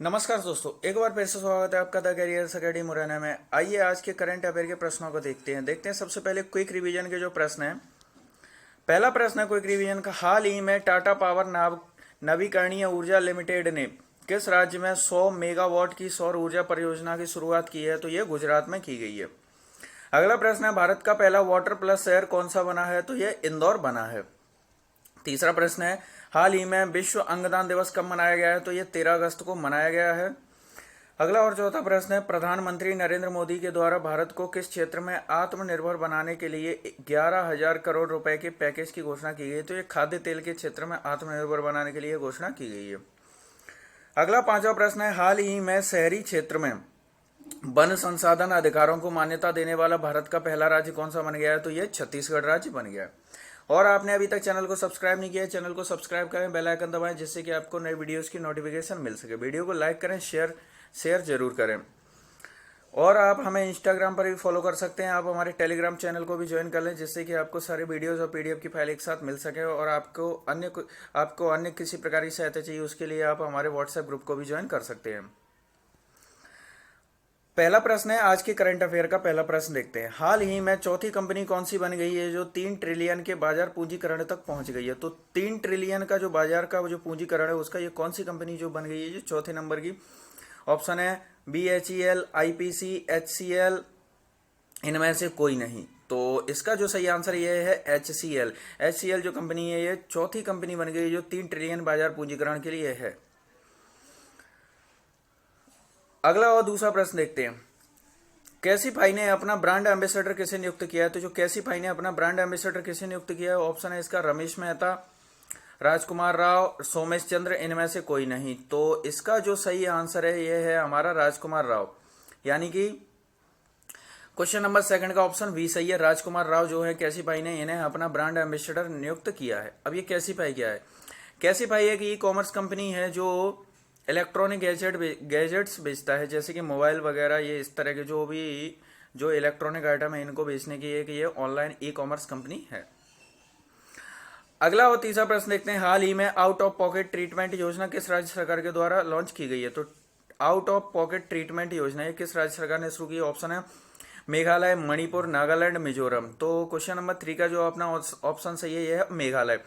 नमस्कार दोस्तों, एक बार फिर से स्वागत है आपका द कैरियर्स अकेडमी मुरैना में। आइए आज के करंट अफेयर के प्रश्नों को देखते हैं। सबसे पहले क्विक रिवीजन के जो प्रश्न हैं। पहला प्रश्न है क्विक रिवीजन का, हाल ही में टाटा पावर नवीकरणीय ऊर्जा लिमिटेड ने किस राज्य में 100 मेगावाट की सौर ऊर्जा परियोजना की शुरुआत की है? तो यह गुजरात में की गई है। अगला प्रश्न है, भारत का पहला वाटर प्लस शहर कौन सा बना है? तो यह इंदौर बना है। तीसरा प्रश्न है, हाल ही में विश्व अंगदान दिवस कब मनाया गया है? तो यह 13 अगस्त को मनाया गया है। अगला और चौथा प्रश्न है, प्रधानमंत्री नरेंद्र मोदी के द्वारा भारत को किस क्षेत्र में आत्मनिर्भर बनाने के लिए 11,000 करोड़ रुपए के पैकेज की घोषणा की गई? तो ये खाद्य तेल के क्षेत्र में आत्मनिर्भर बनाने के लिए घोषणा की गई है। अगला पांचवा प्रश्न है, हाल ही में शहरी क्षेत्र में वन संसाधन अधिकारों को मान्यता देने वाला भारत का पहला राज्य कौन सा बन गया है? तो यह छत्तीसगढ़ राज्य बन गया है। और आपने अभी तक चैनल को सब्सक्राइब नहीं किया है, चैनल को सब्सक्राइब करें, बेल आइकन दबाएं, जिससे कि आपको नए वीडियोस की नोटिफिकेशन मिल सके। वीडियो को लाइक करें, शेयर जरूर करें। और आप हमें इंस्टाग्राम पर भी फॉलो कर सकते हैं। आप हमारे टेलीग्राम चैनल को भी ज्वाइन कर लें, जिससे कि आपको सारे वीडियोस और पीडीएफ की फाइल एक साथ मिल सके। और आपको अन्य किसी प्रकार की सहायता चाहिए, उसके लिए आप हमारे व्हाट्सएप ग्रुप को भी ज्वाइन कर सकते हैं। पहला प्रश्न है, आज के करंट अफेयर का पहला प्रश्न देखते हैं। हाल ही में चौथी कंपनी कौन सी बन गई है जो 3 ट्रिलियन के बाजार पूंजीकरण तक पहुंच गई है? तो 3 ट्रिलियन का जो बाजार का जो पूंजीकरण है, उसका ये कौन सी कंपनी जो बन गई है जो चौथे नंबर की? ऑप्शन है BHEL, IPC, HCL, इनमें से कोई नहीं। तो इसका जो सही आंसर ये है HCL। HCL जो कंपनी है, ये चौथी कंपनी बन गई जो 3 ट्रिलियन बाजार पूंजीकरण के लिए है। अगला और दूसरा प्रश्न देखते हैं। कैसीफाई ने अपना ब्रांड एम्बेसडर किसे नियुक्त किया है? तो जो कैसीफाई ने अपना ब्रांड एम्बेसडर किसे नियुक्त किया है? ऑप्शन है इसका रमेश मेहता, राजकुमार राव, सोमेश चंद्र, इनमें से कोई नहीं। तो इसका जो सही आंसर है यह है हमारा राजकुमार राव, यानी कि क्वेश्चन नंबर सेकंड का ऑप्शन बी सही है। राजकुमार राव जो है कैसीफाई ने इन्हें अपना ब्रांड एम्बेसडर नियुक्त किया है। अब ये कैसीफाई क्या है? कैसीफाई एक ई कॉमर्स कंपनी है जो इलेक्ट्रॉनिक गैजेट्स बेचता है, जैसे कि मोबाइल वगैरह, ये इस तरह के जो इलेक्ट्रॉनिक आइटम है इनको बेचने की ये ऑनलाइन ई कॉमर्स कंपनी है। अगला और तीसरा प्रश्न देखते हैं। हाल ही में आउट ऑफ पॉकेट ट्रीटमेंट योजना किस राज्य सरकार के द्वारा लॉन्च की गई है? तो आउट ऑफ पॉकेट ट्रीटमेंट योजना ये किस राज्य सरकार ने शुरू की? ऑप्शन है मेघालय, मणिपुर, नागालैंड, मिजोरम। तो क्वेश्चन नंबर 3 का जो अपना ऑप्शन सही है यह है मेघालय,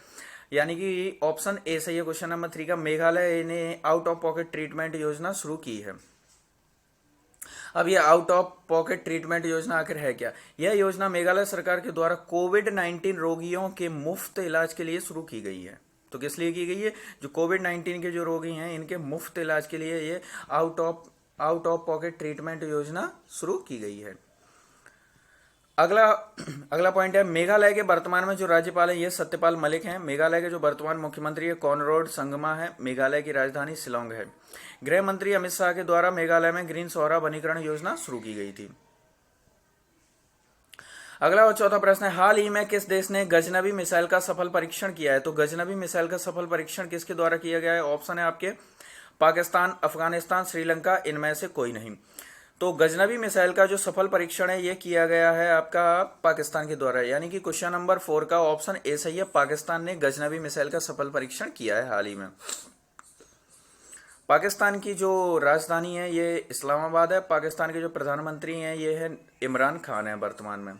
यानी कि ऑप्शन ए सही है। क्वेश्चन नंबर 3 का मेघालय ने आउट ऑफ पॉकेट ट्रीटमेंट योजना शुरू की है। अब ये आउट ऑफ पॉकेट ट्रीटमेंट योजना आखिर है क्या? यह योजना मेघालय सरकार के द्वारा कोविड-19 रोगियों के मुफ्त इलाज के लिए शुरू की गई है। तो किस लिए की गई है? जो कोविड-19 के जो रोगी हैं इनके मुफ्त इलाज के लिए ये आउट ऑफ पॉकेट ट्रीटमेंट योजना शुरू की गई है। अगला पॉइंट है, मेघालय के वर्तमान में जो राज्यपाल है ये सत्यपाल मलिक हैं। मेघालय के जो वर्तमान मुख्यमंत्री है कॉनराड संगमा है। मेघालय की राजधानी शिलोंग है। गृह मंत्री अमित शाह के द्वारा मेघालय में ग्रीन सौरा वनीकरण योजना शुरू की गई थी। अगला और चौथा प्रश्न है, हाल ही में किस देश ने गजनवी मिसाइल का सफल परीक्षण किया है? तो गजनवी मिसाइल का सफल परीक्षण किसके द्वारा किया गया है? ऑप्शन है आपके पाकिस्तान, अफगानिस्तान, श्रीलंका, इनमें से कोई नहीं। तो गजनवी मिसाइल का जो सफल परीक्षण है ये किया गया है आपका पाकिस्तान के द्वारा, यानी कि क्वेश्चन नंबर 4 का ऑप्शन ए सही है। पाकिस्तान ने गजनवी मिसाइल का सफल परीक्षण किया है हाल ही में। पाकिस्तान की जो राजधानी है ये इस्लामाबाद है। पाकिस्तान के जो प्रधानमंत्री हैं ये है इमरान खान है वर्तमान में।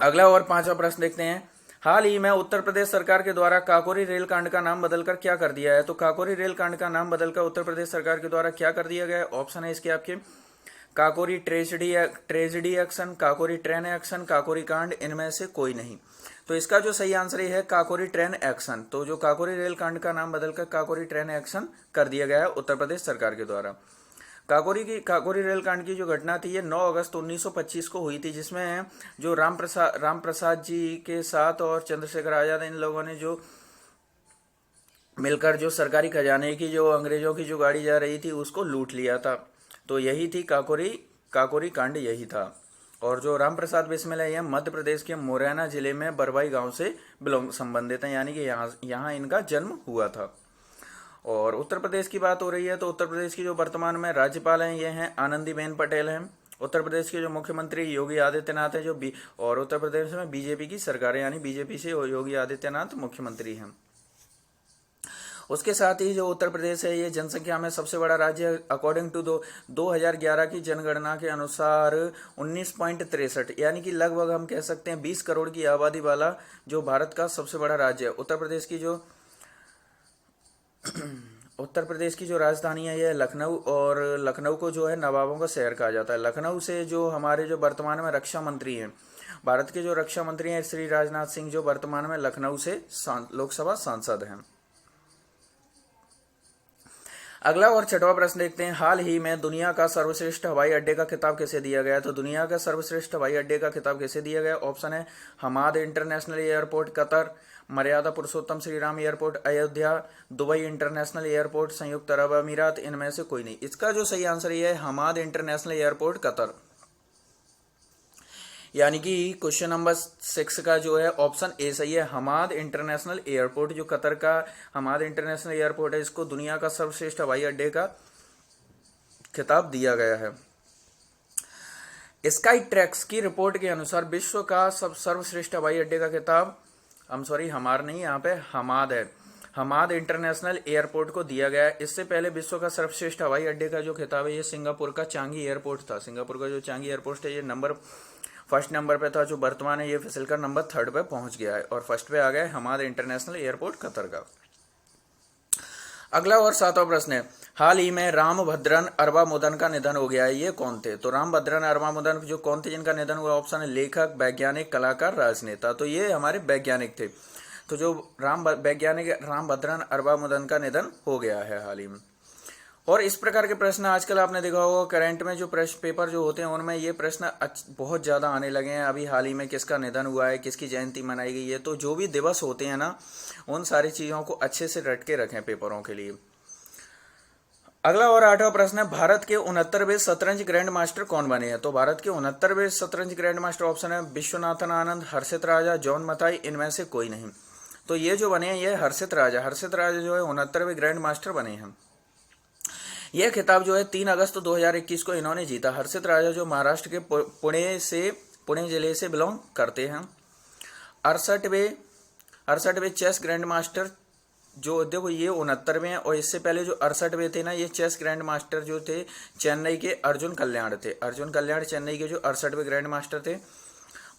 अगला और पांचवा प्रश्न देखते हैं। हाल ही में उत्तर प्रदेश सरकार के द्वारा काकोरी रेल कांड का नाम बदलकर क्या कर दिया है? तो काकोरी रेल कांड का नाम बदलकर उत्तर प्रदेश सरकार के द्वारा क्या कर दिया गया है? ऑप्शन है इसके आपके Kakori tragedy action, Kakori train action, Kakori कांड, इनमें से कोई नहीं। तो इसका जो सही आंसर है काकोरी ट्रेन एक्शन। तो जो काकोरी रेल कांड का नाम बदलकर काकोरी ट्रेन एक्शन कर दिया गया है उत्तर प्रदेश सरकार के द्वारा। काकोरी रेल कांड की जो घटना थी ये 9 अगस्त 1925 को हुई थी, जिसमें जो राम प्रसाद जी के साथ और चंद्रशेखर आजाद इन लोगों ने जो मिलकर जो सरकारी खजाने की जो अंग्रेजों की जो गाड़ी जा रही थी उसको लूट लिया था। तो यही थी काकोरी कांड, यही था। और जो राम प्रसाद बिस्मिल है ये मध्य प्रदेश के मुरैना जिले में बरवाई गांव से संबंधित हैं, यानी कि यहाँ इनका जन्म हुआ था। और उत्तर प्रदेश की बात हो रही है तो उत्तर प्रदेश की जो वर्तमान में राज्यपाल हैं ये हैं आनंदीबेन पटेल हैं। उत्तर प्रदेश के जो मुख्यमंत्री योगी आदित्यनाथ है और उत्तर प्रदेश में बीजेपी की सरकार है, यानी बीजेपी से योगी आदित्यनाथ मुख्यमंत्री हैं। उसके साथ ही जो उत्तर प्रदेश है ये जनसंख्या में सबसे बड़ा राज्य है। अकॉर्डिंग टू 2011 की जनगणना के अनुसार 19.63 यानी कि लगभग हम कह सकते हैं 20 करोड़ की आबादी वाला जो भारत का सबसे बड़ा राज्य है। उत्तर प्रदेश की जो राजधानी है यह लखनऊ, और लखनऊ को जो है नवाबों का शहर कहा जाता है। लखनऊ से जो हमारे जो वर्तमान में रक्षा मंत्री हैं, भारत के जो रक्षा मंत्री हैं श्री राजनाथ सिंह, जो वर्तमान में लखनऊ से लोकसभा सांसद हैं। अगला और छठवां प्रश्न देखते हैं, हाल ही में दुनिया का सर्वश्रेष्ठ हवाई अड्डे का खिताब किसे दिया गया? तो दुनिया का सर्वश्रेष्ठ हवाई अड्डे का खिताब किसे दिया गया? ऑप्शन है हमाद इंटरनेशनल एयरपोर्ट कतर, मर्यादा पुरुषोत्तम Shri Ram airport Ayodhya, Dubai international airport संयुक्त अरब अमीरात, इनमें से कोई नहीं। इसका जो सही आंसर ये है हमाद इंटरनेशनल एयरपोर्ट कतर, यानी कि क्वेश्चन नंबर 6 का जो है ऑप्शन ए सही है। हमाद इंटरनेशनल एयरपोर्ट जो कतर का हमाद इंटरनेशनल एयरपोर्ट है, इसको दुनिया का सर्वश्रेष्ठ हवाई अड्डे का खिताब दिया गया है। स्काई ट्रैक्स की रिपोर्ट के अनुसार विश्व का सर्वश्रेष्ठ हवाई अड्डे का खिताब हमार नहीं, यहाँ पे हमाद है, हमाद इंटरनेशनल एयरपोर्ट को दिया गया है। इससे पहले विश्व का सर्वश्रेष्ठ हवाई अड्डे का जो खिताब है ये सिंगापुर का चांगी एयरपोर्ट था। सिंगापुर का जो चांगी एयरपोर्ट है ये फर्स्ट नंबर पे था, जो वर्तमान है ये फिसलकर नंबर 3 पे पहुंच गया है, और फर्स्ट पे आ गया है हमाद इंटरनेशनल एयरपोर्ट कतर का। अगला और 7वां प्रश्न है, हाल ही में रामभद्रन अरबामुदन का निधन हो गया है, ये कौन थे? तो रामभद्रन अरबामुदन जो कौन थे जिनका निधन हुआ? ऑप्शन है लेखक, वैज्ञानिक, कलाकार, राजनेता। तो ये हमारे वैज्ञानिक थे। तो जो वैज्ञानिक रामभद्रन अरबामुदन का निधन हो गया है हाल ही में। और इस प्रकार के प्रश्न आजकल आपने देखा होगा करंट में जो प्रश्न पेपर जो होते हैं उनमें ये प्रश्न बहुत ज़्यादा आने लगे हैं। अभी हाल ही में किसका निधन हुआ है, किसकी जयंती मनाई गई है, तो जो भी दिवस होते हैं ना उन सारी चीज़ों को अच्छे से रट के रखें पेपरों के लिए। अगला और 8वां प्रश्न है, भारत के 69वें शतरंज ग्रैंड मास्टर कौन बने हैं? तो भारत के 69वें शतरंज ग्रैंड मास्टर ऑप्शन है विश्वनाथन आनंद, हर्षित राजा, जॉन मथाई, इनमें से कोई नहीं। तो ये जो बने हैं ये हर्षित राजा जो है 69वें ग्रैंड मास्टर बने हैं। यह खिताब जो है 3 अगस्त 2021 को इन्होंने जीता। हर्षित राजा जो महाराष्ट्र के पुणे जिले से बिलोंग करते हैं। 68वें चेस ग्रैंड मास्टर जो देखो ये 69वें हैं, और इससे पहले जो 68वें थे ना ये चेस ग्रैंड मास्टर जो थे चेन्नई के अर्जुन कल्याण थे। अर्जुन कल्याण चेन्नई के जो 68वें ग्रैंड मास्टर थे।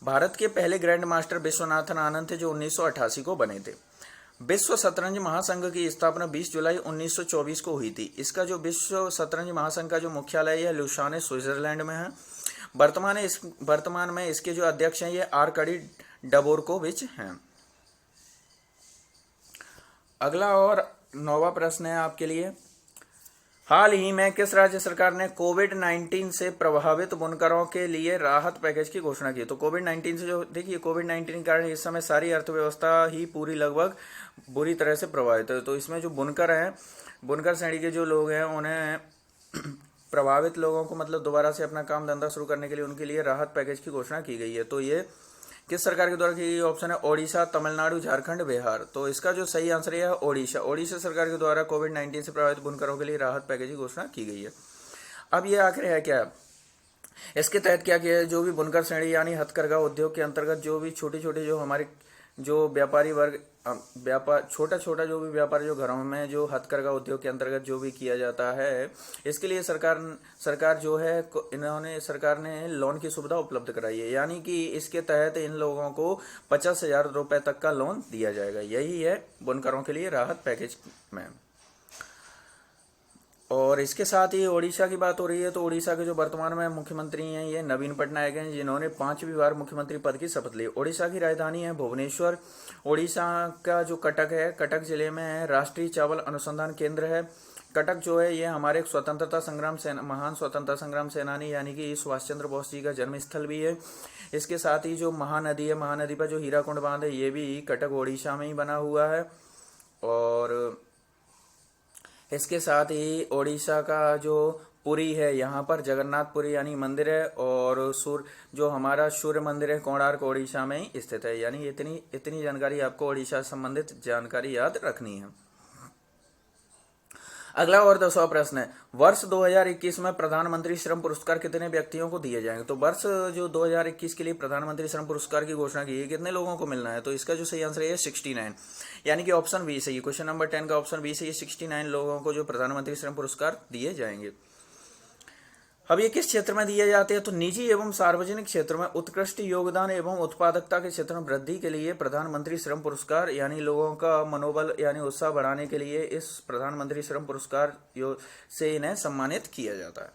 भारत के पहले ग्रैंड मास्टर विश्वनाथन आनंद थे जो 1988 को बने थे। विश्व शतरंज महासंघ की स्थापना 20 जुलाई 1924 को हुई थी। इसका जो विश्व शतरंज महासंघ का जो मुख्यालय है लुसाने स्विट्जरलैंड में है। वर्तमान में इसके जो अध्यक्ष हैं ये आर्कडी डबोरकोविच हैं। अगला और 9वां प्रश्न है आपके लिए, हाल ही में किस राज्य सरकार ने कोविड-19 से प्रभावित बुनकरों के लिए राहत पैकेज की घोषणा की? तो कोविड-19 से जो देखिए कोविड-19 के कारण इस समय सारी अर्थव्यवस्था ही पूरी लगभग बुरी तरह से प्रभावित है। तो इसमें जो बुनकर हैं, बुनकर श्रेणी के जो लोग हैं उन्हें प्रभावित लोगों को मतलब दोबारा से अपना काम धंधा शुरू करने के लिए उनके लिए राहत पैकेज की घोषणा की गई है। तो ये किस सरकार के द्वारा की गई? ऑप्शन है ओडिशा, तमिलनाडु, झारखंड, बिहार। तो इसका जो सही आंसर है ओडिशा सरकार के द्वारा कोविड-19 से प्रभावित बुनकरों के लिए राहत पैकेज की घोषणा की गई है। अब ये आखिर है क्या, इसके तहत क्या किया है? जो भी बुनकर श्रेणी यानी हथकरघा उद्योग के अंतर्गत जो भी छोटे छोटे जो हमारे जो व्यापारी वर्ग छोटा जो भी व्यापार जो घरों में जो हथकरघा उद्योग के अंतर्गत जो भी किया जाता है, इसके लिए सरकार जो है सरकार ने लोन की सुविधा उपलब्ध कराई है। यानी कि इसके तहत इन लोगों को 50,000 रुपए तक का लोन दिया जाएगा। यही है बुनकरों के लिए राहत पैकेज में। और इसके साथ ही ओडिशा की बात हो रही है, तो ओडिशा के जो वर्तमान में मुख्यमंत्री हैं ये नवीन पटनायक हैं, जिन्होंने 5वीं बार मुख्यमंत्री पद की शपथ ली। ओडिशा की राजधानी है भुवनेश्वर। ओडिशा का जो कटक है, कटक जिले में राष्ट्रीय चावल अनुसंधान केंद्र है। कटक जो है ये हमारे महान स्वतंत्रता संग्राम सेनानी यानी कि सुभाष चंद्र बोस जी का जन्म स्थल भी है। इसके साथ ही जो महानदी है, महानदी पर जो हीराकुंड बांध है ये भी कटक ओडिशा में ही बना हुआ है। और इसके साथ ही ओडिशा का जो पुरी है, यहाँ पर जगन्नाथपुरी यानी मंदिर है, और जो हमारा सूर्य मंदिर है कोणार्क ओडिशा में ही स्थित है। यानी इतनी जानकारी आपको ओडिशा से संबंधित जानकारी याद रखनी है। अगला और 10वां प्रश्न है, वर्ष 2021 में प्रधानमंत्री श्रम पुरस्कार कितने व्यक्तियों को दिए जाएंगे? तो वर्ष जो 2021 के लिए प्रधानमंत्री श्रम पुरस्कार की घोषणा की है, कितने लोगों को मिलना है? तो इसका जो सही आंसर है 69, यानी कि ऑप्शन बी सही। क्वेश्चन नंबर 10 का ऑप्शन बी सही, 69 लोगों को जो प्रधानमंत्री श्रम पुरस्कार दिए जाएंगे। अब ये किस क्षेत्र में दिए जाते हैं? तो निजी एवं सार्वजनिक क्षेत्र में उत्कृष्ट योगदान एवं उत्पादकता के क्षेत्र में वृद्धि के लिए प्रधानमंत्री श्रम पुरस्कार, यानी लोगों का मनोबल यानी उत्साह बढ़ाने के लिए इस प्रधानमंत्री श्रम पुरस्कार से इन्हें सम्मानित किया जाता है।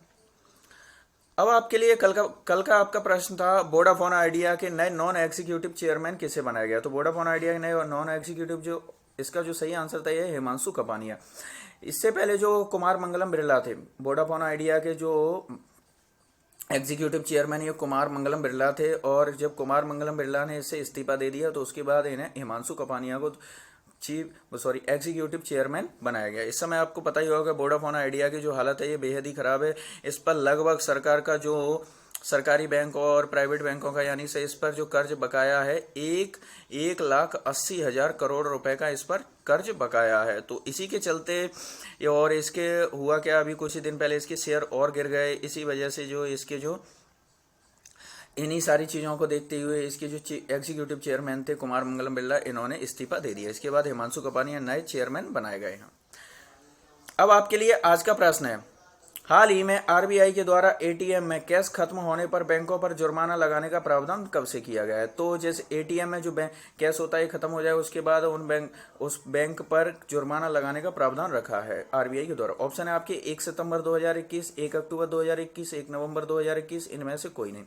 अब आपके लिए कल का आपका प्रश्न था, वोडाफोन आइडिया के नए नॉन एग्जीक्यूटिव चेयरमैन किसे बनाया गया? तो वोडाफोन आइडिया के नए नॉन एग्जीक्यूटिव जो इसका जो सही आंसर था ये हिमांशु कपानिया। इससे पहले जो कुमार मंगलम बिरला थे, वोडाफोन आइडिया के जो एग्जीक्यूटिव चेयरमैन ये कुमार मंगलम बिरला थे, और जब कुमार मंगलम बिरला ने इससे इस्तीफा दे दिया तो उसके बाद इन्हें हिमांशु कपानिया को एग्जीक्यूटिव चेयरमैन बनाया गया। इस समय आपको पता ही होगा वोडाफोन आइडिया की जो हालत है ये बेहद ही खराब है। इस पर लगभग सरकार का जो सरकारी बैंक और प्राइवेट बैंकों का यानी से इस पर जो कर्ज बकाया है 1,80,000 करोड़ रुपए का इस पर कर्ज बकाया है। तो इसी के चलते और इसके हुआ क्या, अभी कुछ ही दिन पहले इसके शेयर और गिर गए। इसी वजह से जो इसके जो इन्हीं सारी चीज़ों को देखते हुए इसके जो एग्जीक्यूटिव चेयरमैन थे कुमार मंगलम बिरला, इन्होंने इस्तीफा दे दिया। इसके बाद हिमांशु कपानिया नए चेयरमैन बनाए गए हैं। अब आपके लिए आज का प्रश्न है, हाल ही में आरबीआई के द्वारा एटीएम में कैश खत्म होने पर बैंकों पर जुर्माना लगाने का प्रावधान कब से किया गया है? तो जैसे एटीएम में जो कैश होता है खत्म हो जाए उसके बाद उस बैंक पर जुर्माना लगाने का प्रावधान रखा है आरबीआई के द्वारा। ऑप्शन है आपके 1 सितंबर 2021, 1 अक्टूबर 2021, 1 नवंबर 2021, इनमें से कोई नहीं।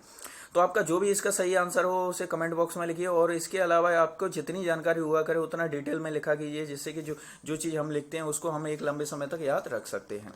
तो आपका जो भी इसका सही आंसर हो उसे कमेंट बॉक्स में लिखिए, और इसके अलावा आपको जितनी जानकारी हुआ करे उतना डिटेल में लिखा कीजिए, जिससे कि जो चीज़ हम लिखते हैं उसको हम एक लंबे समय तक याद रख सकते हैं।